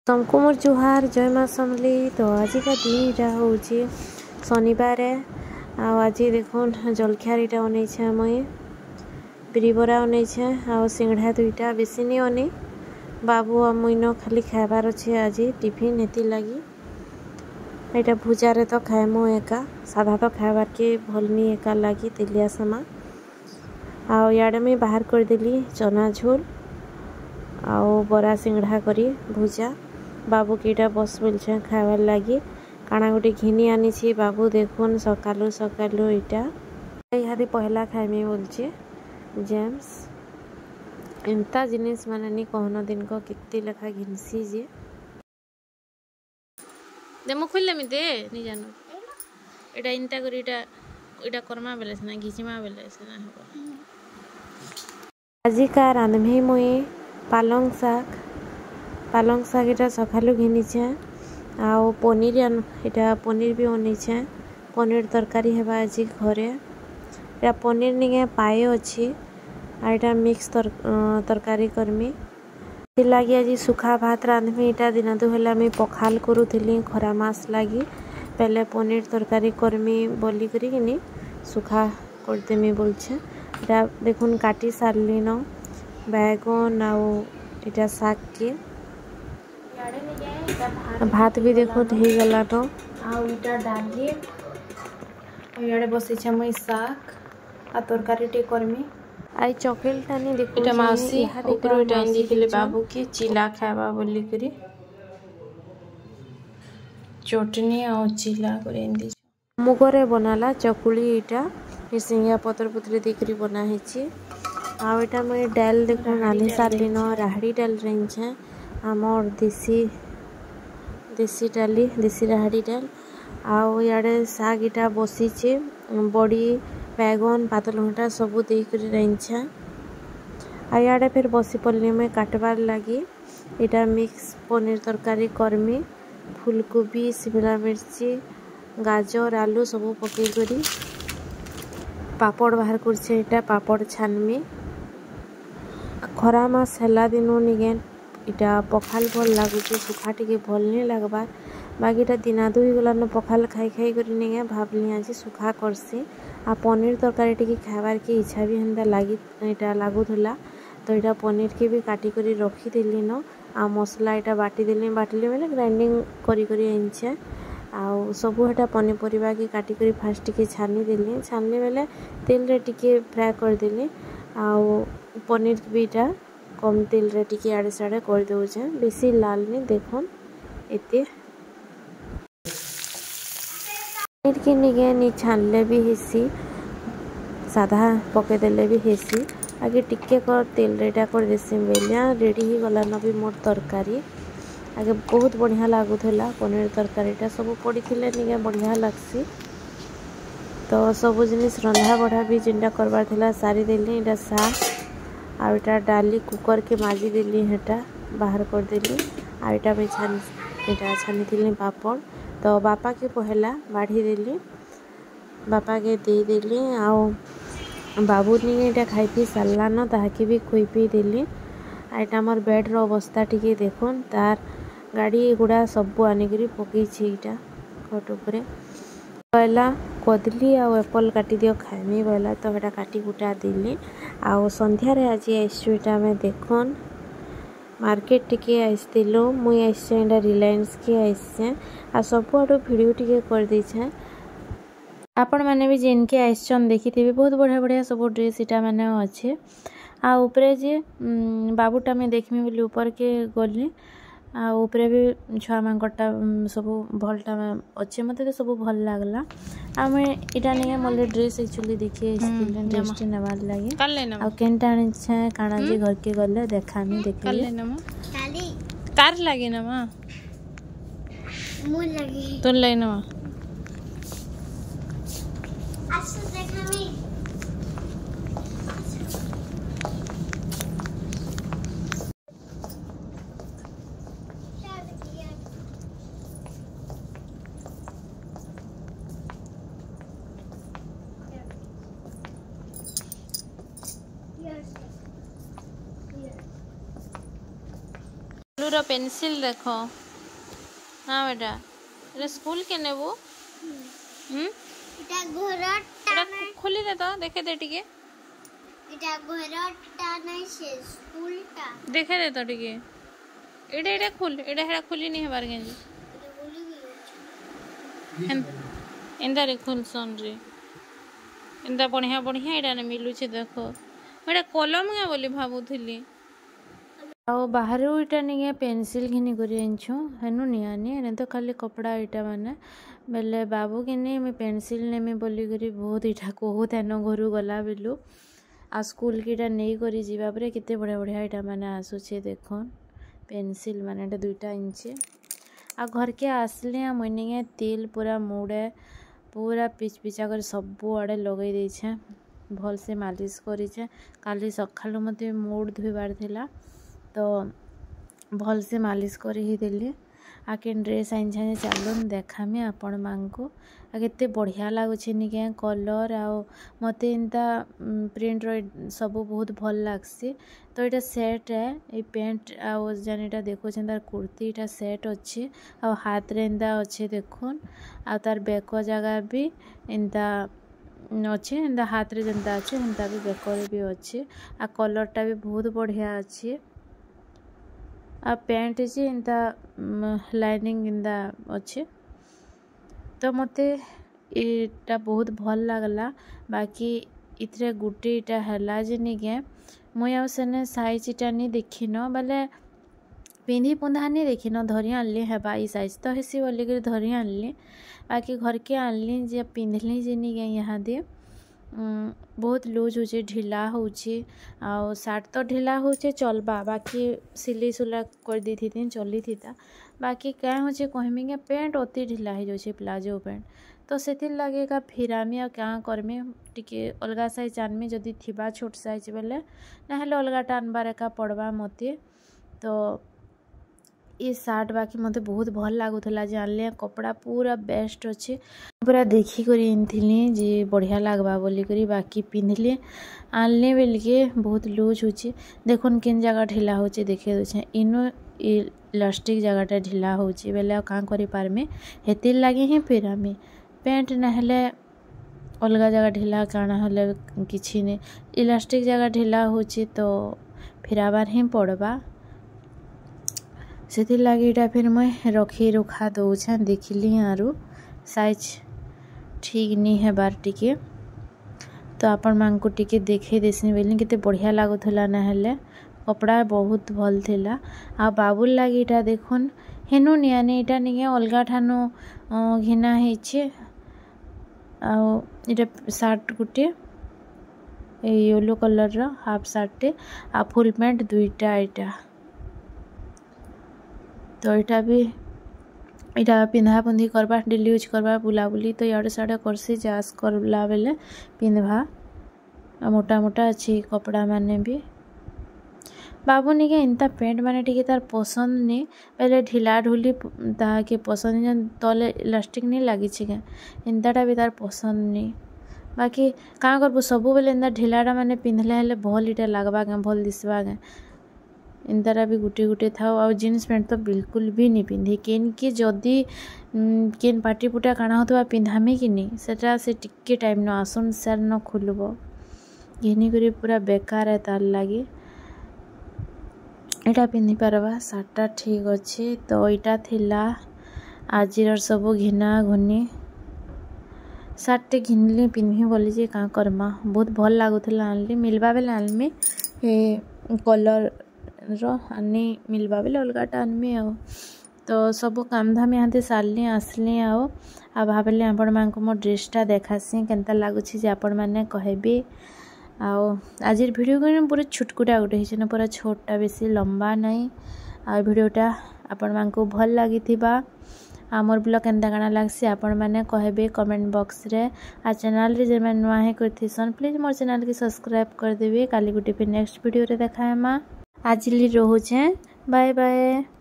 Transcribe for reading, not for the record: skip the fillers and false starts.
तुमको मोर जुहार जय माँ समली। तो आज का दिन इटा हूँ शनिवार। आज देखो जलखियार इटा अनेछे मुई बिरिबरा अनेछे आ सिंगड़ा दुईटा बेसी नहीं अने बाबू आ मुईन खाली खाइबार अच्छे आज टिफिन हेती लगी यहाँ भुजारे तो खाएमु एका साधा तो खाइबार के भल नहीं एका लगी तेलिया समा आड़े मुई बाहर करदेली चना झोल आओ बरा सिंगड़ा करी भुजा बाबू कीटा बस बोलछे खाइबार लगी काना गोटे घिनी आनी बाबू देखुन सकालू सकालू यहाँ यहाँ पहला खाइमी बोलचे जेम्स एमता जिनिस माने नहीं कहन दिन को कितनी लेखा घिनसी जे दे मु खोल दे नहीं जानो एटा इनता करी एटा करमा बेले से ना घिचमा बेले से ना हो आज का रांधमी मुई पालंग शाक इटा सकालू घिनीछे आओ पनीर इटा पनीर भी बनीछे पनीर तरकारी हेबा आज घरे इटा पनीर निगे पाए अच्छी आईटा मिक्स तरकारी करमी लगी आज सुखा भात रांधमी इटा दिन दुहला मुई पखाल करूली खरा मास लगी पहले पनीर तरकारी करमी बोली करी सुखा करदेमी बोलछे इटा देखुन काटी सारली न बैगन आउ इटा शाक के भात भी देखो हो गला तो आटा डाली इे बसईछे मुई शाक आ तरकारी टे करमी आई चॉकलेट नहीं देखो इटा मासी ऊपर इटा देखले बाबू के चिला खावा बोली करी चटनी आ चिला करे इंदी मुगरे बनाला चकुली इटा सिंगा पतर पुतरी देकरी बना हेची आ इटा मैं डाल देखो नानी सारली न राहड़ी डाल रेंछे आमर देसी डाली देसी राहड़ी डाल आओ इे शाग इटा बसीचे बड़ी बैगन पातलघंटा सबू देकर रेंछे आड़े फिर बसी पड़ली मैं काटबार लगी इटा मिक्स पनीर तरकारी करमी फूलकोबी शिमला मिर्ची गाजर आलू सबू पकई करी पापड़ बाहर करछे इटा पापड़ छानमी खरा मास हेला दिनू निगे इटा पखाल भल लगुचे सुखा टिके भल नहीं लगबार बाकी इटा दिना दुई गलान पखाल खाई खाई करी निगे भावली आज सुखा करसी आ पनीर तरकारी टिके खाइबार के इच्छा भी हेन्ता लगी इटा लगुला तो इटा पनीर के भी काटी करी रखीदेली न आ मसला इटा बाटली बेले ग्राइंडिंग करी करी आनछे आउ सबू हेटा पनीपरिया के काटी करी फास्ट टिके छानी बेले तेल रे टिके फ्राए करदेली आउ पनीर भी इटा कम तेल रे टिके आड़े साड़े कर दउछे बेसी लाल नहीं देखुन एते पनीर के निगे नी छानले भी हेसी साधा पके देले भी हेसी आगे टिके कर तेल रेटा कर देसी बेलिया रेडी ही गला न भी मोर तरकारी आगे बहुत बढ़िया लगुला पनीर तरकारीटा सब पड़ी निगे बढ़िया लगसी तो सब जिनिस रंधा बढ़ा भी जिनटा करवार थिला सारी देली इटा साग आटा डाली कुकर के माजी देली हेटा बाहर कर देली आटा में छानी थी पापड़ तो बापा के पहला बाढ़ी देली बापा के दे देली आओ बाबू नहीं इटा खाई पी सारा न ताके भी खुई पी देली आटा मोर बेड्र अवस्था टिके देखुन तार गाड़ी गुड़ा सब आनिक पकई इटा खट उपरे पहला कदली आ एप्पल काटी दियो खाइमी बोला तो एटा काटी गुटा देली आउ संध्यार आज आईटा में देखुन मार्केट टिके आसलु मुई आईटा रिलायंस के आईसे आ सब आड़ भिडियो टिके कर देछे आपण मैंने भी जिनके आईसन देखी बहुत बढ़िया बढ़िया सब ड्रेस इटा मैंने अच्छे आ ऊपरे जे बाबूटा में देखमी बोली ऊपर के गली आ ऊपरे भी छुआ मांकटा सब भलटा अच्छे मत तो सब भल लगला आ मैं इटा नहीं मोले ड्रेस एक्चुअली देखिए ड्रेस टी नबार लगे आ केनटा आने काना जे घर के गले देखामी देखले कार लगे ना मां मु लगे तो ले ना अच्छा देखामी लूर पेंसिल देख हाँ बेटा ये स्कूल के नेबू खोली दे तो देखे दे टिके देखे दे तो टिके एडे एडे खोल एडे हेडा खोली नहीं हबार गेंजी एंदा रे खोल सन रे एंदा बढ़िया बढ़िया एडा ने मिलू छे देखो मेरा कलम है बोली भाबुथिली आओ बाहर इटा नहीं पेंसिल घिनी करी आनछु हेनु नियानी एने तो खाली कपड़ा इटा माने बेले बाबू किनी मैं पेंसिल नेमी बोली करी बहुत इटा कहूत एनो घरु गला बेलु आ स्कूल कीटा नहीं करी जीवा परे केते बढ़िया बढ़िया इटा माने आसुछे देखन पेंसिल माने एटा 2 इंच आ घर के आसले मुनिगे तेल पूरा मुड़े पूरा पिच पिचा कर सब आड़े लगे देछे भल से मालिश करिछे काली सखालु मते मूड धोइबार थिला तो भल से मालिश कर ही देली आके ड्रेस आइन छे चलून देखामी आपण मांको आ केते बढ़िया लागुछे निके कलर आ मते इनता प्रिंट रो सब बहुत भल लागसी तो एटा सेट है ए पेंट आ जानिटा देखो तार कुर्ती एटा सेट अच्छे आ हाथ रे इंदा अच्छे देखुन आ तार बेक जगह भी इंदा अच्छे इंदा हाथ रे जंता अच्छे इंदा भी बेकर भी अच्छे आ कलरटा भी बहुत बढ़िया अच्छे आ पैंट जी इंदा लाइनिंग इंदा अच्छे तो मते एटा बहुत भल लागला बाकी इतरे गुटे इटा हला जे निके मुई आ सेने साइज इटा नहीं देखिन बोले पिंधी पुंधा नहीं देखिन धरी आनली हेबा ई साइज तो हेसी बोली कर धरी आनली बाकी घर के आनली जे पिंधली जे निके यहाँ दे बहुत लूज हो ढिला हो सार्ट तो ढिला हो चलबा बाकी सिलाई सुला कर दी थी चली थी बाकी क्या हो कहमी कि पेंट अति ढिला हो जाए प्लाजो पेंट तो से लगे का फिरामी आ क्या करमी टिके अलगा साइज आनमी जदि थिबा छोट साइज बेले ना अलगाट आनबार एका पड़वा मते तो ये सार्ट बाकी मते बहुत भल लागुला जानले कपड़ा पूरा बेस्ट अच्छे पूरा देखी करी आनी जे बढ़िया लगवा बोली करी बाकी पिंधले आनले बेल के बहुत लूज हो देखुन किन जगह ढिला हो देखे दे इनो इलास्टिक जगहटा ढिला हो बेले कहाँ करि पारमे हेति लगे ही फिर आम पेंट नहले अलग जगह ढिला काना हले किछि ने इलास्टिक जगह ढिला हो तो फिराबार ही पड़वा से लगे इटा फिर मैं रखी रुखा दौछे देखिली आरु साइज ठीक नहीं है बार टिके तो आपण मांको टिके देखे देसी बेली केते बढ़िया लागुथला ना हेले कपड़ा बहुत भल थिला आ बाबुल लगे इटा देखुन हेनु नियानी इटा निके अलगा ठानु घिना हेछे आ इटा शर्ट गुटे येलो कलर रो हाफ शर्ट आ फुल पैंट 2टा इटा तो इटा भी इटा पिंधा पुंधी करबा डेली यूज करबा बुलाबुली तो याडे साडे करसी जास करला बेले पिंधवा मोटा मोटा अच्छी कपड़ा माने भी बाबू निके इंता पेंट माने टिके तार पसंद नहीं पहले ढिला ढुली ता के पसंद नहीं तले इलास्टिक नहीं लगी छे इंताटा भी तार पसंद नहीं बाकी कहाँ करबो सबु बेले इंता ढिलाटा माने पिंधले हेले भल इटा लागबा के भल दिसबा के इंतारा भी गुटे गुटे थाओ आ जीन्स पैंट तो बिल्कुल भी नहीं पिंधे केन के जदि केन पार्टी पुटा काना होतबा पिंधामी कि नहीं सेटा से टिके टाइम न आसन सर न खुलबो घिनी करी पूरा बेकार है तार लागे एटा पिंधि पारबा सार्टटा ठीक अच्छे तो इटा थिला आजिर सब घिना घुनी सार्टे घिनली पिंधि बोली जे का करमा बहुत भल लागुथला आनली मिलबा बेले आनमी ए कलर रो आनी मिलबा बेले अलगाटा आनमी आ तो सब काम धाम यहाँ सारली आसली आओ आ भाविले आपण मांको मो ड्रेसटा देखासी केनता लागुछि जे आपण माने कहबे आओ आजिर वीडियो को पूरा छुटकुटा गोटे है पूरा छोटा बेसी लंबा नहीं आ वीडियोटा आपण मांको भल लगी आमर ब्लॉग केनता काना लागसी आपण माने कहबे कमेंट बॉक्स रे आ चैनल रे जे मैं नुआ है करथिसन प्लीज मोर चैनल के सब्सक्राइब कर देबे काली गुटे फिर नेक्स्ट वीडियो रे देखाएमा आजिली रहूचे बाय बाय।